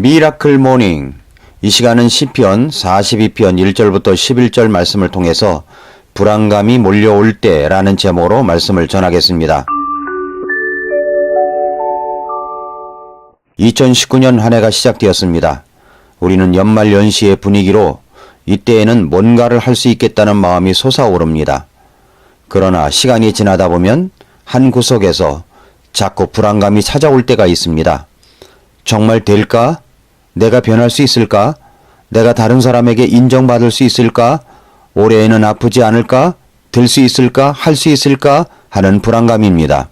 미라클 모닝. 이 시간은 시편 42편 1절부터 11절 말씀을 통해서 불안감이 몰려올 때라는 제목으로 말씀을 전하겠습니다. 2019년 한 해가 시작되었습니다. 우리는 연말 연시의 분위기로 이때에는 뭔가를 할 수 있겠다는 마음이 솟아오릅니다. 그러나 시간이 지나다 보면 한 구석에서 자꾸 불안감이 찾아올 때가 있습니다. 정말 될까? 내가 변할 수 있을까? 내가 다른 사람에게 인정받을 수 있을까? 올해에는 아프지 않을까? 될 수 있을까? 할 수 있을까? 하는 불안감입니다.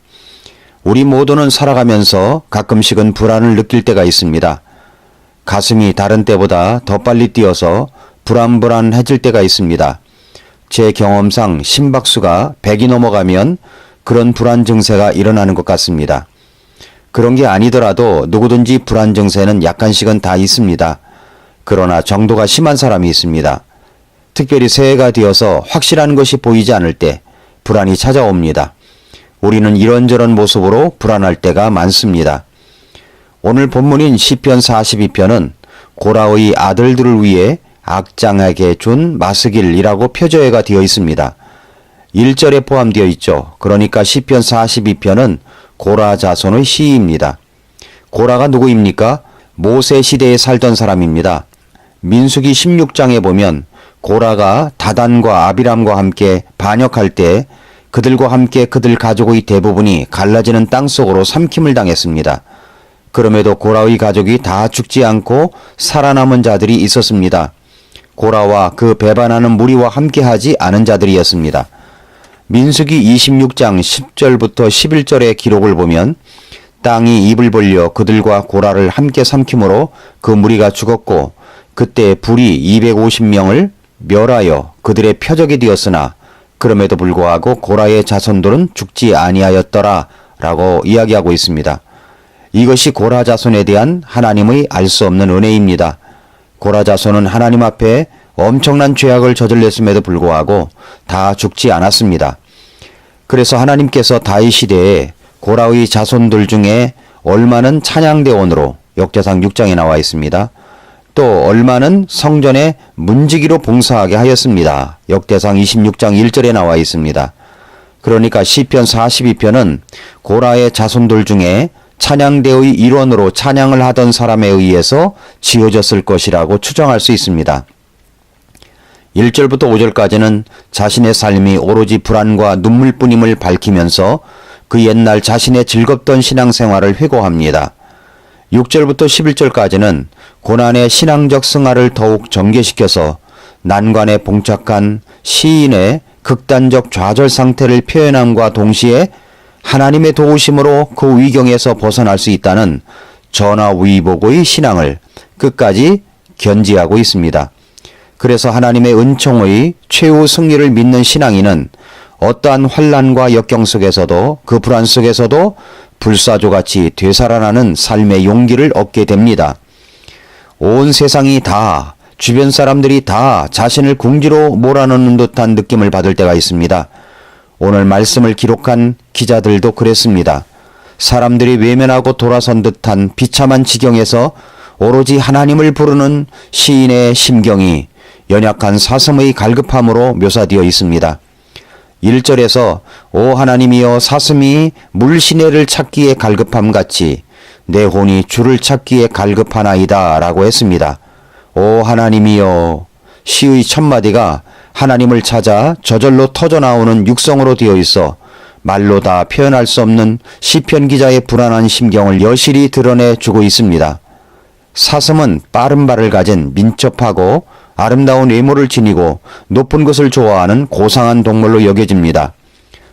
우리 모두는 살아가면서 가끔씩은 불안을 느낄 때가 있습니다. 가슴이 다른 때보다 더 빨리 뛰어서 불안해질 때가 있습니다. 제 경험상 심박수가 100이 넘어가면 그런 불안 증세가 일어나는 것 같습니다. 그런 게 아니더라도 누구든지 불안 증세는 약간씩은 다 있습니다. 그러나 정도가 심한 사람이 있습니다. 특별히 새해가 되어서 확실한 것이 보이지 않을 때 불안이 찾아옵니다. 우리는 이런저런 모습으로 불안할 때가 많습니다. 오늘 본문인 시편 42편은 고라의 아들들을 위해 악장에게 준 마스길이라고 표제가 되어 있습니다. 1절에 포함되어 있죠. 그러니까 시편 42편은 고라 자손의 시입니다. 고라가 누구입니까? 모세 시대에 살던 사람입니다. 민수기 16장에 보면 고라가 다단과 아비람과 함께 반역할 때 그들과 함께 그들 가족의 대부분이 갈라지는 땅속으로 삼킴을 당했습니다. 그럼에도 고라의 가족이 다 죽지 않고 살아남은 자들이 있었습니다. 고라와 그 배반하는 무리와 함께하지 않은 자들이었습니다. 민수기 26장 10절부터 11절의 기록을 보면 땅이 입을 벌려 그들과 고라를 함께 삼킴으로 그 무리가 죽었고 그때 불이 250명을 멸하여 그들의 표적이 되었으나 그럼에도 불구하고 고라의 자손들은 죽지 아니하였더라 라고 이야기하고 있습니다. 이것이 고라 자손에 대한 하나님의 알 수 없는 은혜입니다. 고라 자손은 하나님 앞에 엄청난 죄악을 저질렀음에도 불구하고 다 죽지 않았습니다. 그래서 하나님께서 다윗 시대에 고라의 자손들 중에 얼마는 찬양대원으로 역대상 6장에 나와 있습니다. 또 얼마는 성전에 문지기로 봉사하게 하였습니다. 역대상 26장 1절에 나와 있습니다. 그러니까 시편 42편은 고라의 자손들 중에 찬양대의 일원으로 찬양을 하던 사람에 의해서 지어졌을 것이라고 추정할 수 있습니다. 1절부터 5절까지는 자신의 삶이 오로지 불안과 눈물뿐임을 밝히면서 그 옛날 자신의 즐겁던 신앙생활을 회고합니다. 6절부터 11절까지는 고난의 신앙적 승화를 더욱 전개시켜서 난관에 봉착한 시인의 극단적 좌절 상태를 표현함과 동시에 하나님의 도우심으로 그 위경에서 벗어날 수 있다는 전화위복의 신앙을 끝까지 견지하고 있습니다. 그래서 하나님의 은총의 최후 승리를 믿는 신앙인은 어떠한 환난과 역경 속에서도 그 불안 속에서도 불사조같이 되살아나는 삶의 용기를 얻게 됩니다. 온 세상이 다, 주변 사람들이 다 자신을 궁지로 몰아넣는 듯한 느낌을 받을 때가 있습니다. 오늘 말씀을 기록한 기자들도 그랬습니다. 사람들이 외면하고 돌아선 듯한 비참한 지경에서 오로지 하나님을 부르는 시인의 심경이 연약한 사슴의 갈급함으로 묘사되어 있습니다. 1절에서 오 하나님이여 사슴이 물시내를 찾기에 갈급함같이 내 혼이 주를 찾기에 갈급하나이다 라고 했습니다. 오 하나님이여 시의 첫마디가 하나님을 찾아 저절로 터져나오는 육성으로 되어 있어 말로 다 표현할 수 없는 시편 기자의 불안한 심경을 여실히 드러내주고 있습니다. 사슴은 빠른 발을 가진 민첩하고 아름다운 외모를 지니고 높은 것을 좋아하는 고상한 동물로 여겨집니다.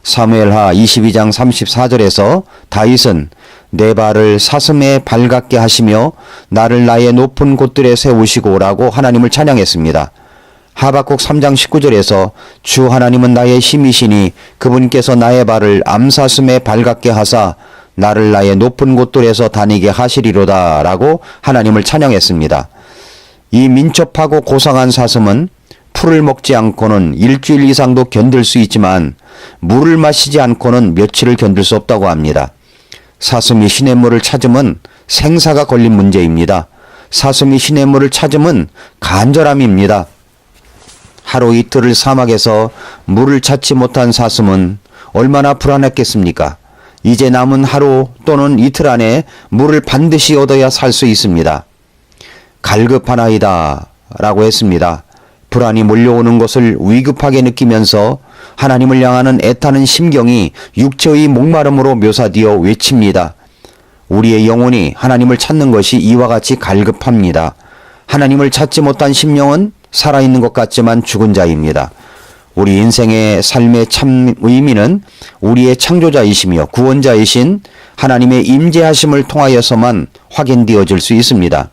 사무엘하 22장 34절에서 다윗은 내 발을 사슴의 발 같게 하시며 나를 나의 높은 곳들에 세우시고 라고 하나님을 찬양했습니다. 하박국 3장 19절에서 주 하나님은 나의 힘이시니 그분께서 나의 발을 암사슴의 발 같게 하사 나를 나의 높은 곳들에서 다니게 하시리로다 라고 하나님을 찬양했습니다. 이 민첩하고 고상한 사슴은 풀을 먹지 않고는 일주일 이상도 견딜 수 있지만 물을 마시지 않고는 며칠을 견딜 수 없다고 합니다. 사슴이 시냇물을 찾으면 생사가 걸린 문제입니다. 사슴이 시냇물을 찾으면 간절함입니다. 하루 이틀을 사막에서 물을 찾지 못한 사슴은 얼마나 불안했겠습니까? 이제 남은 하루 또는 이틀 안에 물을 반드시 얻어야 살 수 있습니다. 갈급하나이다 라고 했습니다. 불안이 몰려오는 것을 위급하게 느끼면서 하나님을 향하는 애타는 심경이 육체의 목마름으로 묘사되어 외칩니다. 우리의 영혼이 하나님을 찾는 것이 이와 같이 갈급합니다. 하나님을 찾지 못한 심령은 살아있는 것 같지만 죽은 자입니다. 우리 인생의 삶의 참 의미는 우리의 창조자이시며 구원자이신 하나님의 임재하심을 통하여서만 확인되어질 수 있습니다.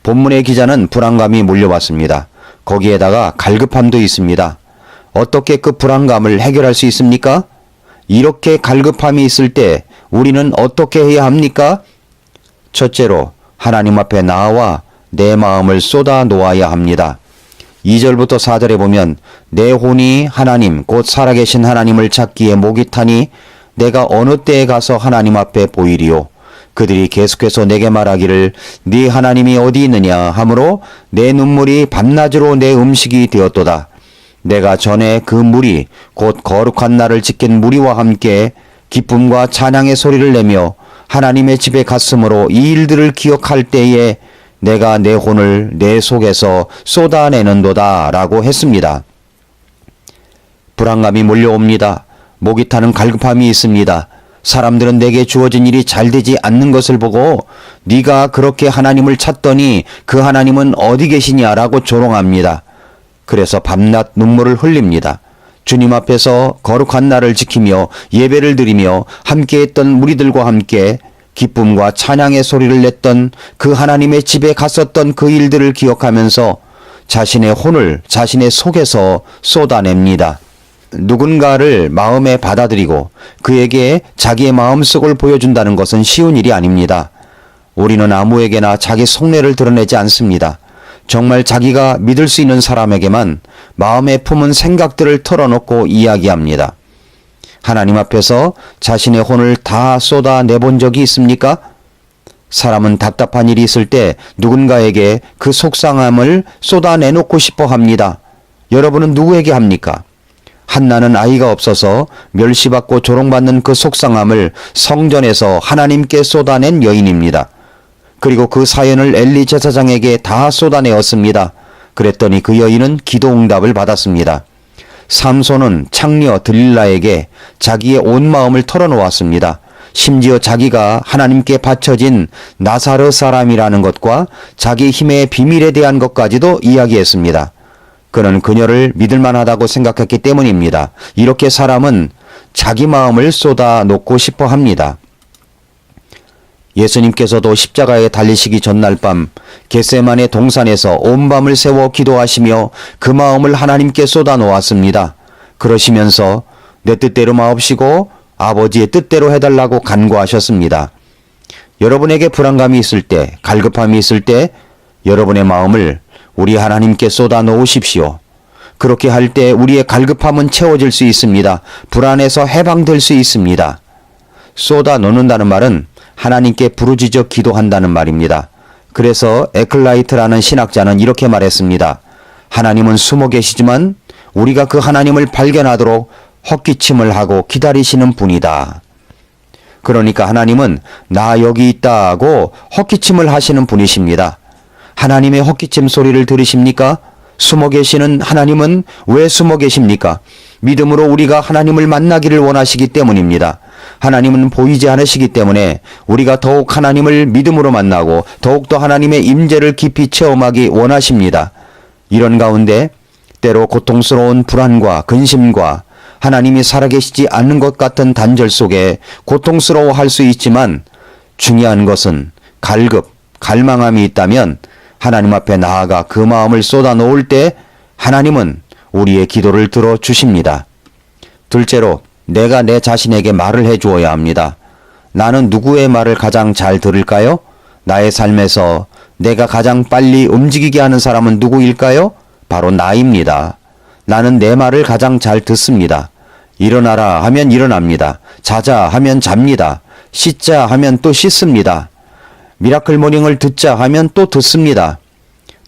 본문의 기자는 불안감이 몰려왔습니다. 거기에다가 갈급함도 있습니다. 어떻게 그 불안감을 해결할 수 있습니까? 이렇게 갈급함이 있을 때 우리는 어떻게 해야 합니까? 첫째로 하나님 앞에 나와 내 마음을 쏟아 놓아야 합니다. 2절부터 4절에 보면 내 혼이 하나님 곧 살아계신 하나님을 찾기에 목이 타니 내가 어느 때에 가서 하나님 앞에 보이리요. 그들이 계속해서 내게 말하기를 네 하나님이 어디 있느냐 하므로 내 눈물이 밤낮으로 내 음식이 되었도다. 내가 전에 그 무리 곧 거룩한 날을 지킨 무리와 함께 기쁨과 찬양의 소리를 내며 하나님의 집에 갔으므로 이 일들을 기억할 때에 내가 내 혼을 내 속에서 쏟아내는도다 라고 했습니다. 불안감이 몰려옵니다. 목이 타는 갈급함이 있습니다. 사람들은 내게 주어진 일이 잘 되지 않는 것을 보고 네가 그렇게 하나님을 찾더니 그 하나님은 어디 계시냐라고 조롱합니다. 그래서 밤낮 눈물을 흘립니다. 주님 앞에서 거룩한 날을 지키며 예배를 드리며 함께했던 무리들과 함께 기쁨과 찬양의 소리를 냈던 그 하나님의 집에 갔었던 그 일들을 기억하면서 자신의 혼을 자신의 속에서 쏟아냅니다. 누군가를 마음에 받아들이고 그에게 자기의 마음속을 보여준다는 것은 쉬운 일이 아닙니다. 우리는 아무에게나 자기 속내를 드러내지 않습니다. 정말 자기가 믿을 수 있는 사람에게만 마음에 품은 생각들을 털어놓고 이야기합니다. 하나님 앞에서 자신의 혼을 다 쏟아내본 적이 있습니까? 사람은 답답한 일이 있을 때 누군가에게 그 속상함을 쏟아내놓고 싶어 합니다. 여러분은 누구에게 합니까? 한나는 아이가 없어서 멸시받고 조롱받는 그 속상함을 성전에서 하나님께 쏟아낸 여인입니다. 그리고 그 사연을 엘리 제사장에게 다 쏟아내었습니다. 그랬더니 그 여인은 기도응답을 받았습니다. 삼손은 창녀 들릴라에게 자기의 온 마음을 털어놓았습니다. 심지어 자기가 하나님께 바쳐진 나사렛 사람이라는 것과 자기 힘의 비밀에 대한 것까지도 이야기했습니다. 그는 그녀를 믿을만하다고 생각했기 때문입니다. 이렇게 사람은 자기 마음을 쏟아놓고 싶어 합니다. 예수님께서도 십자가에 달리시기 전날 밤 겟세마네 동산에서 온 밤을 새워 기도하시며 그 마음을 하나님께 쏟아놓았습니다. 그러시면서 내 뜻대로 마옵시고 아버지의 뜻대로 해달라고 간구하셨습니다. 여러분에게 불안감이 있을 때, 갈급함이 있을 때 여러분의 마음을 우리 하나님께 쏟아놓으십시오. 그렇게 할 때 우리의 갈급함은 채워질 수 있습니다. 불안에서 해방될 수 있습니다. 쏟아놓는다는 말은 하나님께 부르짖어 기도한다는 말입니다. 그래서 에클라이트라는 신학자는 이렇게 말했습니다. 하나님은 숨어 계시지만 우리가 그 하나님을 발견하도록 헛기침을 하고 기다리시는 분이다. 그러니까 하나님은 나 여기 있다고 헛기침을 하시는 분이십니다. 하나님의 헛기침 소리를 들으십니까? 숨어 계시는 하나님은 왜 숨어 계십니까? 믿음으로 우리가 하나님을 만나기를 원하시기 때문입니다. 하나님은 보이지 않으시기 때문에 우리가 더욱 하나님을 믿음으로 만나고 더욱더 하나님의 임재를 깊이 체험하기 원하십니다. 이런 가운데 때로 고통스러운 불안과 근심과 하나님이 살아계시지 않는 것 같은 단절 속에 고통스러워할 수 있지만 중요한 것은 갈망함이 있다면 하나님 앞에 나아가 그 마음을 쏟아놓을 때 하나님은 우리의 기도를 들어주십니다. 둘째로 내가 내 자신에게 말을 해주어야 합니다. 나는 누구의 말을 가장 잘 들을까요? 나의 삶에서 내가 가장 빨리 움직이게 하는 사람은 누구일까요? 바로 나입니다. 나는 내 말을 가장 잘 듣습니다. 일어나라 하면 일어납니다. 자자 하면 잡니다. 씻자 하면 또 씻습니다. 미라클 모닝을 듣자 하면 또 듣습니다.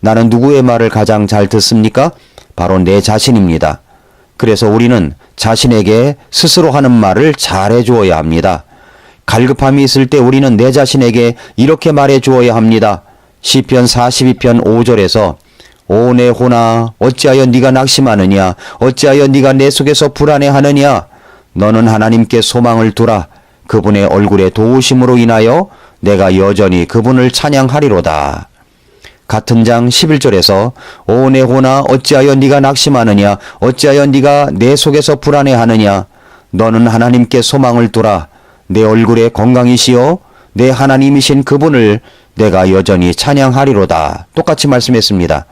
나는 누구의 말을 가장 잘 듣습니까? 바로 내 자신입니다. 그래서 우리는 자신에게 스스로 하는 말을 잘해 주어야 합니다. 갈급함이 있을 때 우리는 내 자신에게 이렇게 말해 주어야 합니다. 시편 42편 5절에서 오 내 혼아 어찌하여 네가 낙심하느냐 어찌하여 네가 내 속에서 불안해하느냐 너는 하나님께 소망을 두라 그분의 얼굴의 도우심으로 인하여 내가 여전히 그분을 찬양하리로다. 같은 장 11절에서 오 내 혼아 어찌하여 네가 낙심하느냐 어찌하여 네가 내 속에서 불안해하느냐 너는 하나님께 소망을 두라 내 얼굴의 건강이시여 내 하나님이신 그분을 내가 여전히 찬양하리로다. 똑같이 말씀했습니다.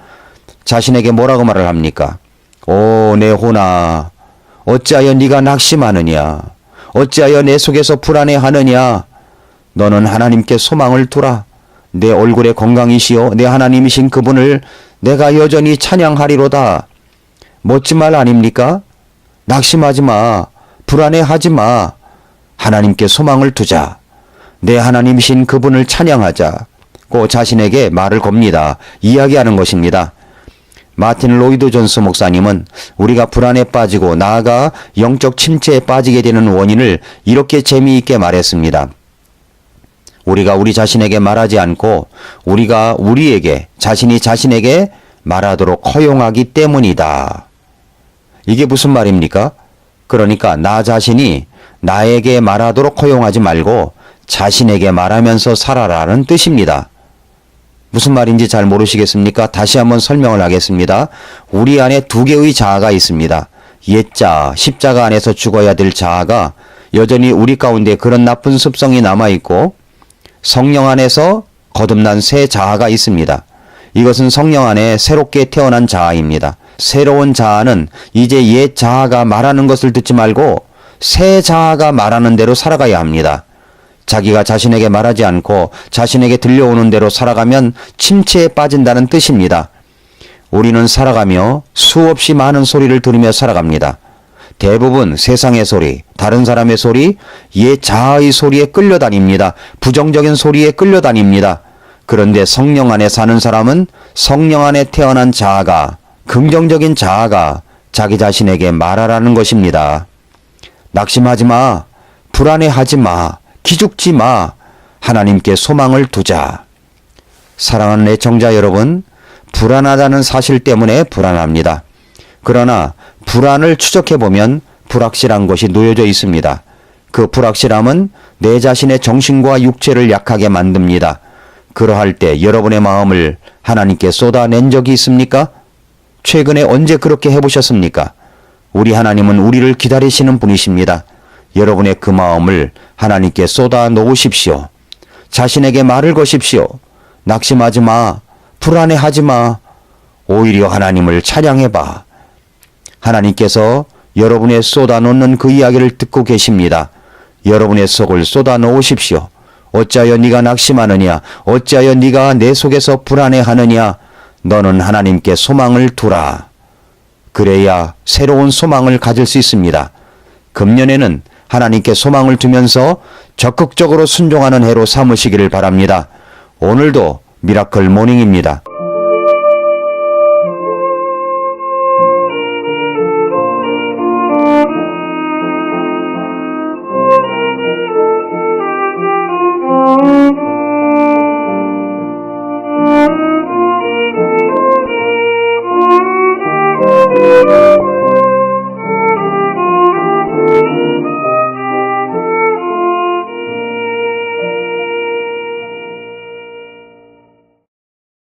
자신에게 뭐라고 말을 합니까? 오 내 혼아 어찌하여 네가 낙심하느냐 어찌하여 내 속에서 불안해하느냐 너는 하나님께 소망을 두라 내 얼굴의 건강이시여 내 하나님이신 그분을 내가 여전히 찬양하리로다. 멋진 말 아닙니까? 낙심하지 마. 불안해하지 마. 하나님께 소망을 두자. 내 하나님이신 그분을 찬양하자. 고 자신에게 말을 겁니다. 이야기하는 것입니다. 마틴 로이드 존스 목사님은 우리가 불안에 빠지고 나아가 영적 침체에 빠지게 되는 원인을 이렇게 재미있게 말했습니다. 우리가 우리 자신에게 말하지 않고 우리가 우리에게 자신이 자신에게 말하도록 허용하기 때문이다. 이게 무슨 말입니까? 그러니까 나 자신이 나에게 말하도록 허용하지 말고 자신에게 말하면서 살아라는 뜻입니다. 무슨 말인지 잘 모르시겠습니까? 다시 한번 설명을 하겠습니다. 우리 안에 두 개의 자아가 있습니다. 옛자아, 십자가 안에서 죽어야 될 자아가 여전히 우리 가운데 그런 나쁜 습성이 남아있고 성령 안에서 거듭난 새 자아가 있습니다. 이것은 성령 안에 새롭게 태어난 자아입니다. 새로운 자아는 이제 옛 자아가 말하는 것을 듣지 말고 새 자아가 말하는 대로 살아가야 합니다. 자기가 자신에게 말하지 않고 자신에게 들려오는 대로 살아가면 침체에 빠진다는 뜻입니다. 우리는 살아가며 수없이 많은 소리를 들으며 살아갑니다. 대부분 세상의 소리, 다른 사람의 소리, 옛 자아의 소리에 끌려다닙니다. 부정적인 소리에 끌려다닙니다. 그런데 성령 안에 사는 사람은 성령 안에 태어난 자아가, 긍정적인 자아가 자기 자신에게 말하라는 것입니다. 낙심하지 마. 불안해하지 마. 기죽지 마. 하나님께 소망을 두자. 사랑하는 애청자 여러분, 불안하다는 사실 때문에 불안합니다. 그러나 불안을 추적해보면 불확실한 것이 놓여져 있습니다. 그 불확실함은 내 자신의 정신과 육체를 약하게 만듭니다. 그러할 때 여러분의 마음을 하나님께 쏟아낸 적이 있습니까? 최근에 언제 그렇게 해보셨습니까? 우리 하나님은 우리를 기다리시는 분이십니다. 여러분의 그 마음을 하나님께 쏟아 놓으십시오. 자신에게 말을 거십시오. 낙심하지 마. 불안해하지 마. 오히려 하나님을 찬양해봐. 하나님께서 여러분의 쏟아놓는 그 이야기를 듣고 계십니다. 여러분의 속을 쏟아 놓으십시오. 어찌하여 네가 낙심하느냐? 어찌하여 네가 내 속에서 불안해하느냐? 너는 하나님께 소망을 두라. 그래야 새로운 소망을 가질 수 있습니다. 금년에는 하나님께 소망을 두면서 적극적으로 순종하는 해로 삼으시기를 바랍니다. 오늘도 미라클 모닝입니다.